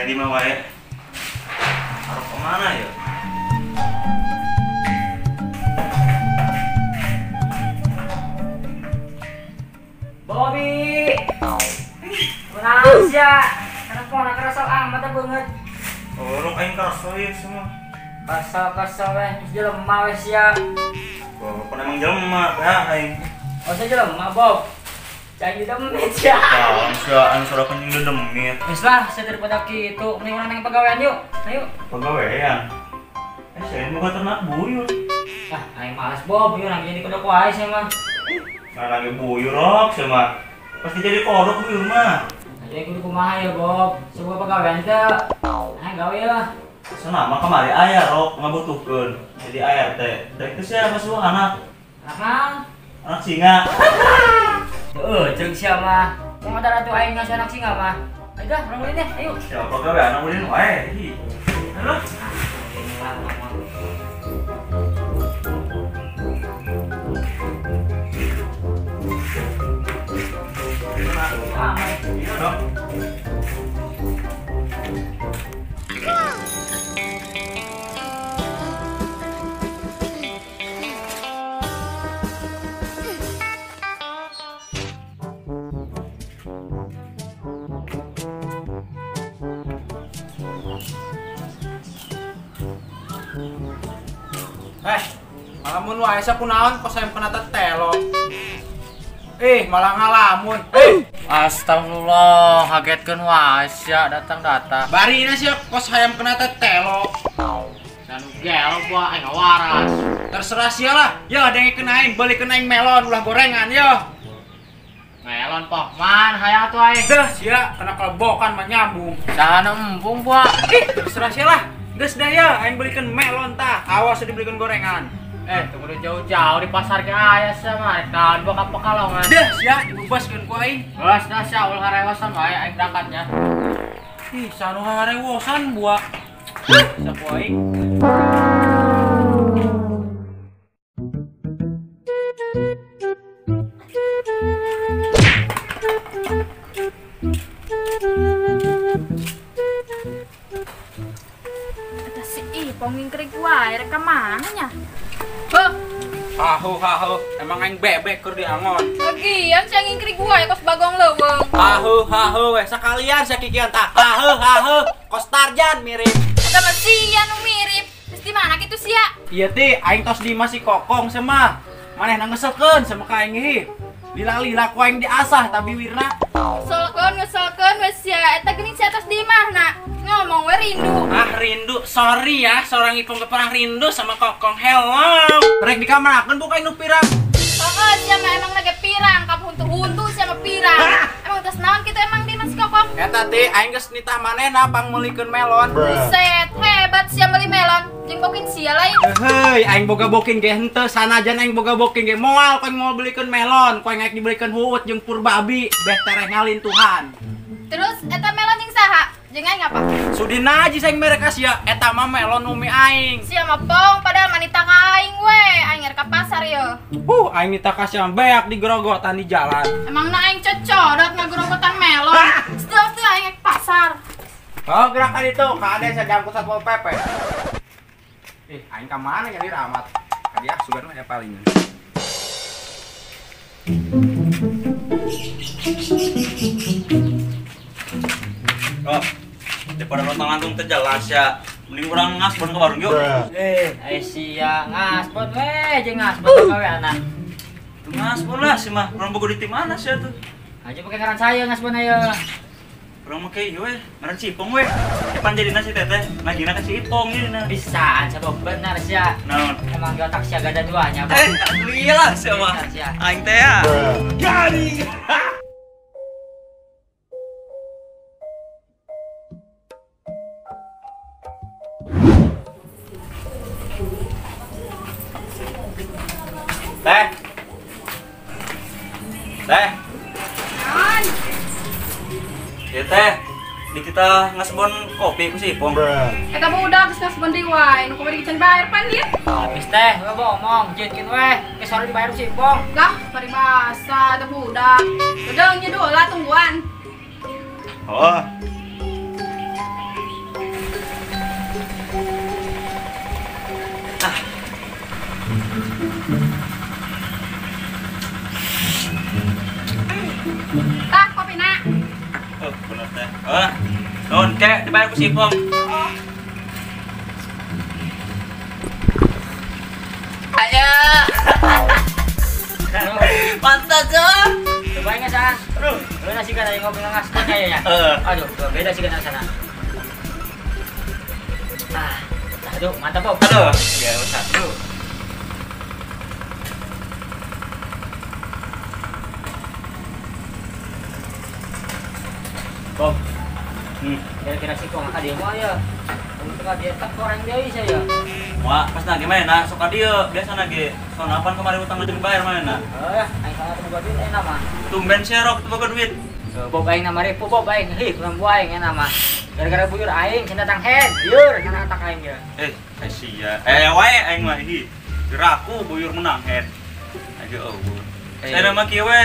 Kayak di mana wae. Harus kemana ya? Bobby, kenapa ya? Kenapa nak kerasa amat banget? Orang kain kerasa ya semua. Kasar jelema wes ya. Bob, emang jelema ya aing. Oh, saya jelema, Bob. Jangan demit ya. Ang suara kening demit. Wes lah, saya daripada gitu. Mending orang yang pegawaian yuk. Ayo. Pegawaian. Saya bukan ternak buyut. Ah, aing malas, Bob. Yuk lagi jadi kodok wae saya mah. Nah, lagi buyur rok sama. Pasti jadi kodok buyur mah. Jadi kudu kumaha ya, Bob. Sebuah pegawaian teh. Aing gawe lah. Senama kemari ayah rok ngabutuhkeun. Jadi ayah teh. Dari itu saya masuk anak. Anak singa. Jeung sia mah. Mau ada ratu aing ngasih anak singa mah. Ayo dah, orang ulin deh. Ayo. Siapa pegawai anak ulin wae. Halo. Ini lah ngomong. Iya dong. Ngalamun wae sa kunaon pas hayam kena tetelo. Malah ngalamun. Astagfirullah, kagetkeun wae sia datang-datang. Barina sia kos hayam kena tetelo. Sanu gelo gua aing waras. Terserah sia lah. Ya denge kenain, beli kenain melon ulah gorengan yo. Melon poh man hayang atuh aing. Dah sia kena kelebokan mah nyambung. Saha empung gua. Terserah sia lah. Geus dah ya aing belikeun melon tah. Awas dibelikeun gorengan. Tunggu jauh-jauh di pasar ge aya sama kan gua ka Pekalongan. Dah sia dibebaskeun ku aing. Geus dah sia ulah harewasan wae aing berangkatnya. Sanu harewosan buak. Sapu aing. Ada si Ipong ngingkrik wae rek ka mana nya? Hahu, emang aing bebek keur diangon. Lagian saya ngingkrik wae kos bagong leuweung. Hahu, weh sekalian sakikian tah. Hahu, kos Tarjan mirip. Ada mesia nu mirip. Terus di mana kitu sia? Iya ti, aing tos di masih kokong semah. Manehna ngeselkeun sama ka aing ieu. Lila-lila ku aing diasah tapi wirna. Ngeselkeun we sia eta geuning sia tos di mana? Ngomong we rindu. Rindu. Sorry ya, seorang Ipong gak pernah rindu sama kokong. Hello. Rek di kamar akeun buka nu pirang. Oh, sia mah emang lagi pirang, kamu huntu sia mah pirang. Emang tos naon kitu emang di Mas Kokong? Eta ti aing geus nitah manehna pangmeulikeun melon. Buset, hebat sia meuli melon. Jeung bokin sia lain. Heuy, aing boga booking ge henteu sanajan aing boga booking ge moal ku mau belikeun melon, ku aing dibelikeun huut jeung pur babi, beh tereh ngalin Tuhan. Terus eta melon jeung saha? Jeung aing apa? Sudina aja saing mereka sia, eta mah melon umi aing. Sia mah pong padahal manita ka aing we. Aing ka pasar ye. Aing nita kasih beak di gerogotan di jalan. Emang na aing cocodot ngagerogotan melon. Setelah tuh aing ke pasar. Oh, gerakan itu kade sedang pusat Pol PP. Aing ka mana nyari ramat? Kadiak sugan mah paling. Oh, daripada nonton langsung terjelas ya. Mending orang ngaspon ke warung yuk. Sia ngaspon we jeung ngaspon pegawaianna. Tuh ngaspon lah sih mah. Orang bogo di tim mana sih tuh? Aja pakai ngaran saya ngaspon ayo. Orang make ieu we, ngaran si Ipong we. Depan jadi nasi teteh, ngajina ka si Ipong ieu na. Bisa, coba bener sia. Naon? Emang di otak sia gak ada duanya. Iya lah sih mah. Aing teh ya. Gari. Teh. Ya teh, di kita ngasbon kopi ku si Ipong. Eta budak geus ngasbon deui wae, nu kumaha dican bayar pan ieu. Habis teh, we ngomong, jeutkeun we, ke sore dibayar si Ipong. Lah, paribasa ada budak. Udah nya dola tungguan. Oh. teh. Nun kek dibayar ku Sipong. Ayo. Mantap, Cok. Cobain nggak sana? Aduh. Lu nasi kan yang ngobrol ngas kayaknya. Aduh, beda sih kan sana. Aduh, mantap Bob. Aduh. Ya usah. Bob. Kira-kira sih kok nggak dia mau ya. Untuk dia tak orang dia saya. Wah, pas nage mana sok dia biasa nage. Soalnya apaan kemarin utang jeung bayar mana? Ya, aing sana temu duit enak mah. Tumben serok teu boga duit. Bob aing nama repo Bob aing. Hih, kurang buaing enak mah. Gara-gara buyur aing cenah datang head. Buyur kana atak aing ya. Sia. Wae aing mah ieu. Geraku buyur menang head. Aja eueuh. Saya mah kieu we.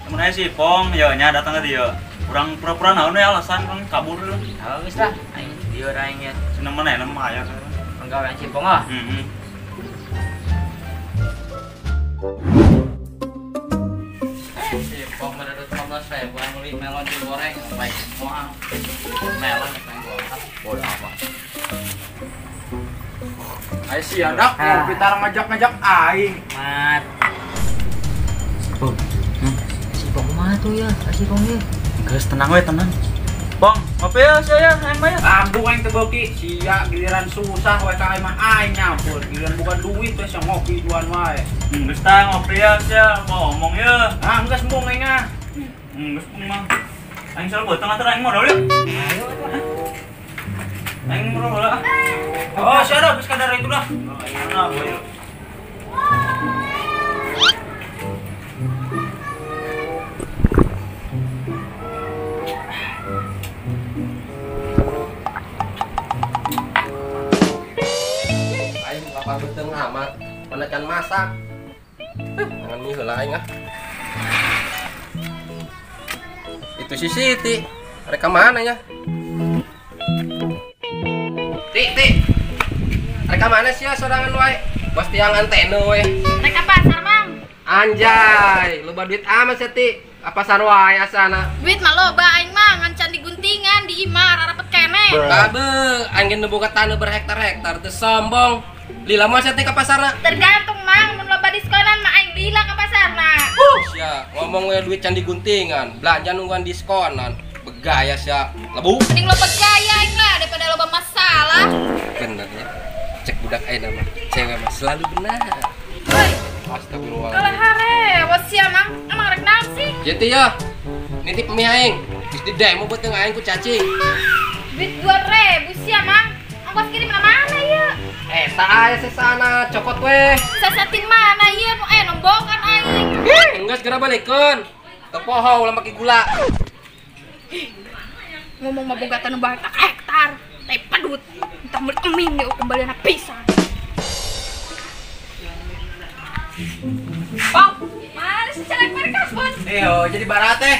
Temen aya Sipong, ya nya datang ka dieu. Kurang pura-pura naon we alasan kurang kabur dulu. Geus lah, aing buyur aing ya. Seneng mana nama aya. Penggawean Cipong ah. Sipong menurut 15.000 yang beli melon digoreng baik semua. Melon yang goreng. Bodoh apa. Ayo sih anak, kita ngajak-ngajak aing. Mat. Cipong mah tuh ya, Cipong ya. Geus tenang we tenang. Pong, ngopi ya saya aing mah ya. Ambu aing teu beuki, sia giliran susah we ka mah aing nyampur. Giliran bukan duit we sia ngopi duan wae. Geus tah ngopi ya sia ngomong ya. Geus mung aing ah. Geus mah. Aing selalu buat tengah aing modal ya. Ayo atuh. Aing modal lah. Oh, sia dah geus kadar itu dah. Aing mah boy. Apa beteng amat menekan masak jangan nih heula aing ah. Itu si Siti mereka mana ya Ti mereka mana sih ya sorangan wae bos tiang antena we Mereka pasar, Mang. anjay loba duit amat sih Ti apa sarwae asana Duit mah loba aing mah ngancan di guntingan di imah rarapet kene. babe aing nu boga tanah berhektar-hektar teu sombong lila mah sih ka pasarna Tergantung, Mang. Mun loba diskonan mah aing lila ka pasarna. sia ngomong we duit can diguntingan belanja nungguan diskonan begaya sia lebu Mending loba gaya aing lah daripada loba masalah. bener ya cek budak aing mah cewek mah selalu benar Woi, astagfirullah kalah harewat sia, Mang. Emang rek naon sih? jadi ya nitip mie aing geus di demo buat aing ku cacing Duit 2.000 sia, Mang. Ongkos kirim mana ya? tak aya sesana cokot weh Sasatin mana ieu nu nombokan aing. enggak segera balikeun teu poho ulah make gula Ngomong mah boga tanah hektar. Tapi padut. Entah meuli emin deh kembali anak pisan. Bang, mana sih celek mereka, Bun? Jadi barat teh.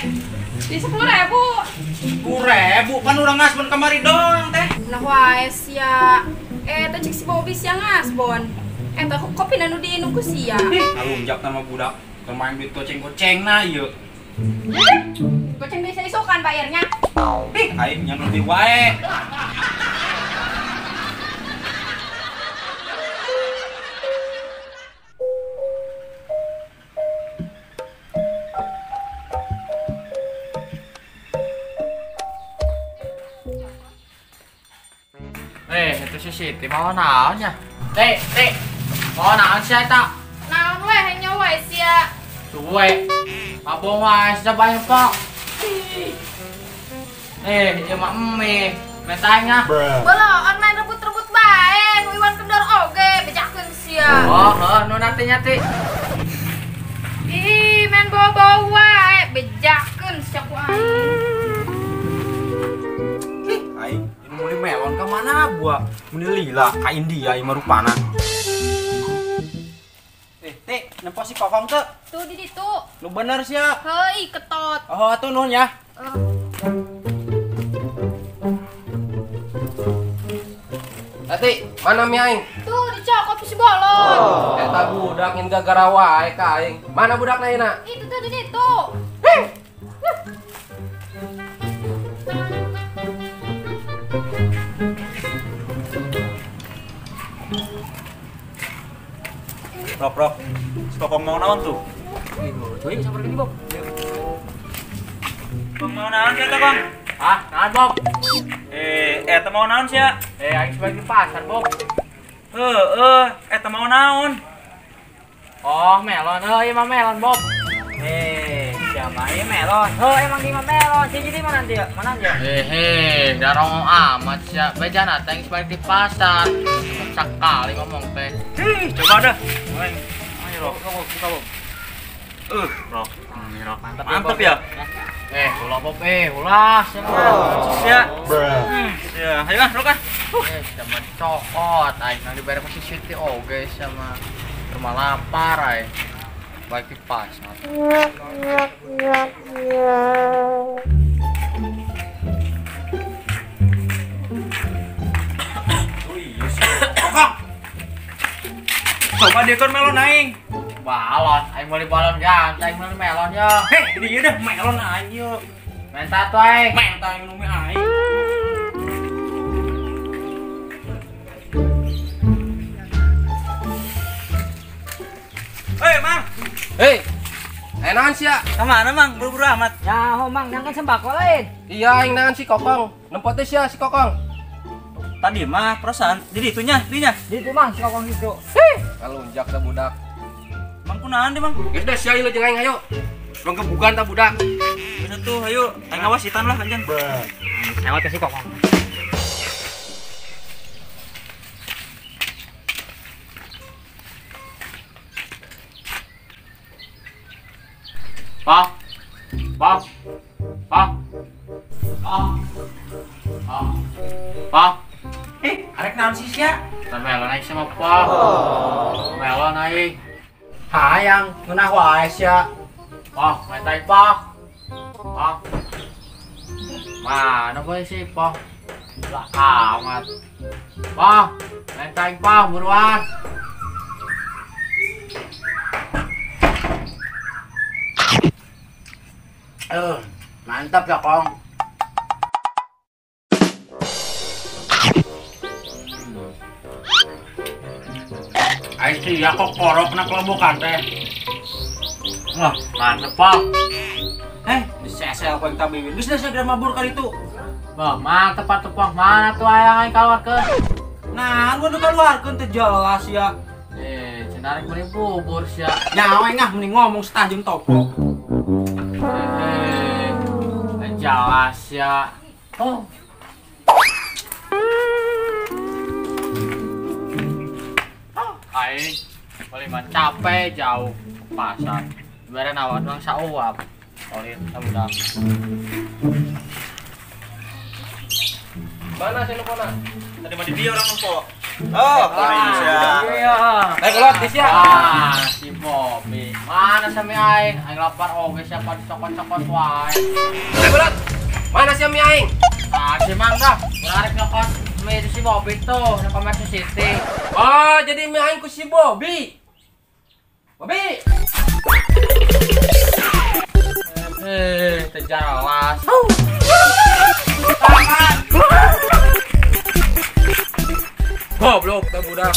Di 10.000. 10.000 kan urang ngasbon kamari doang teh. Nah wae sia. Teh cek si Bobby sia ngasbon. Teh kopi nu diinum ku sia. Ngalunjak sama budak. Kemain duit goceng-goceng na ieu. Goceng bisa isokan bayarnya. Aing yang lebih wae. Itu si Siti mau naon ya? Mau naon sih eta? Naon we hanya wae sia. Suwe. Abong wae sa banyak kok. Ieu mah eme. Metanya. Boloan main rebut-rebut bae, nu Iwan kendor oge bejakeun sia. Nu nanti nyati. Ih, main bawa-bawa wae bejakeun sia ku aing. Aing ini melon ke mana buah? Muni lila ka India ieu mah rupana. Teh, nempo si Kokong teh. Tuh di ditu. Lu bener sia. Heuy, ketot. Oh, atuh nuhun ya. Tati mana mie aing Tuh dicokot si bolon. eta budak ngan gara wae ka aing mana budak lainna Itu tuh di ditu. Rok. Stokong mau naon tuh? Tuh ini sampai gini Bob. Bang mau naon sih eta Bang? Ah, nahan Bob. Eta mau naon sih ya? Aing sebagai di pasar Bob. Eta mau naon? Oh, melon. Iya mah melon Bob. Siapa ini melon? Emang di mah melon. Sih jadi mana dia? Mana dia? Darong amat ya. Bejana teh sebagai di pasar. Sekali ngomong teh. Coba dah. Ayo Rok. Buka Bob. Rok. Rok. Mantap ya. Ulah Bob ulah. Ya. Ya, ayo lah Rok ah. Sama cokot, aing nang dibere ku si Siti oge sama rumah lapar ai. Baik di pasar. Coba dia kan melon aing. Balon, aing beli balon ganteng, aing beli melon ya. Jadi ieu dah melon aing yuk. Menta tuh aing. Menta yang numi aing. Mang. Enakan sih ya. Kemana Mang? Buru-buru amat. Ya, Mang, yang kan sembako lain. Iya, yang nangan si Kokong. Nempotnya sih ya si Kokong. Tadi mah perasaan jadi itunya, dinya. Di itu Mang, si kokong itu. Kalau unjak dah budak. Mang kunahan deh Mang. Ya udah sih lo jangan ayo. Rong kebukan tak budak. Bener tuh, ayo. Aing ngawasitan lah anjen. Lewat ke si kokong. Pak. Arek naon sih sia? Melon aing sama Pak. Melon aing. Hayang, ngeunah wae sia. Pak, mentai Pak. Mana boleh sih Pak? Lah amat. Pak, mentai Pak buruan. Mantap ya, Kong. Aing sih ya kok korok na kelobokan teh. Wah, mantep Pak. Disese aku yang tabi. Geus da segera mabur kali itu. Wah, mantep Pak. Mana tuh ayang aing kaluarkeun? Nah, gua udah keluarkeun teh jelas ya. Cenah beli bubur sia. Nyawa ngah mending ngomong setah jeung topo. Jelas ya. Aing paling mah capek jauh ke pasar. Bere nawan doang sauap. Olin sabudak. Mana sih lu kona? Tadi mah di dia orang nempo. Oh, Indonesia. Iya. Keluar di sia. Si Bobby. Mana sami aing? Aing lapar oge siapa dicokot-cokot wae. Keluar. Mana sih mi aing? Si Mangga, menarik ngekos si Bobby tuh, di Commerce City. Oh, jadi mi aing ku si Bobby. Terjelas. Goblok teh budak.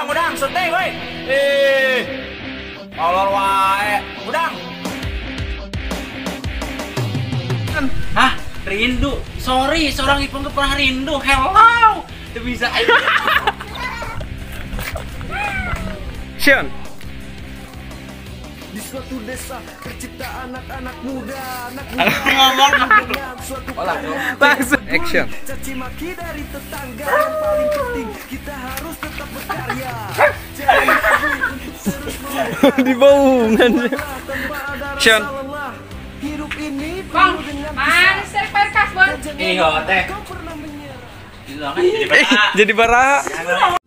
Udang, syuting woi. Kolor wae. Udang. Hah? Rindu? Sorry, seorang Ipong gak pernah rindu. Hello. Itu bisa. Sian. Di suatu desa tercipta anak-anak muda, Ngomong Langsung action. caci maki dari tetangga, yang paling penting kita harus tetap berkarya. Jangan terus Dibaungan. tanpa ada Sian. rasa lelah. Hidup ini Bang, penuh dengan mana sih perkas, Bang? Iya, teh. kau pernah menyerah. Jadi Jadi bara. Jangan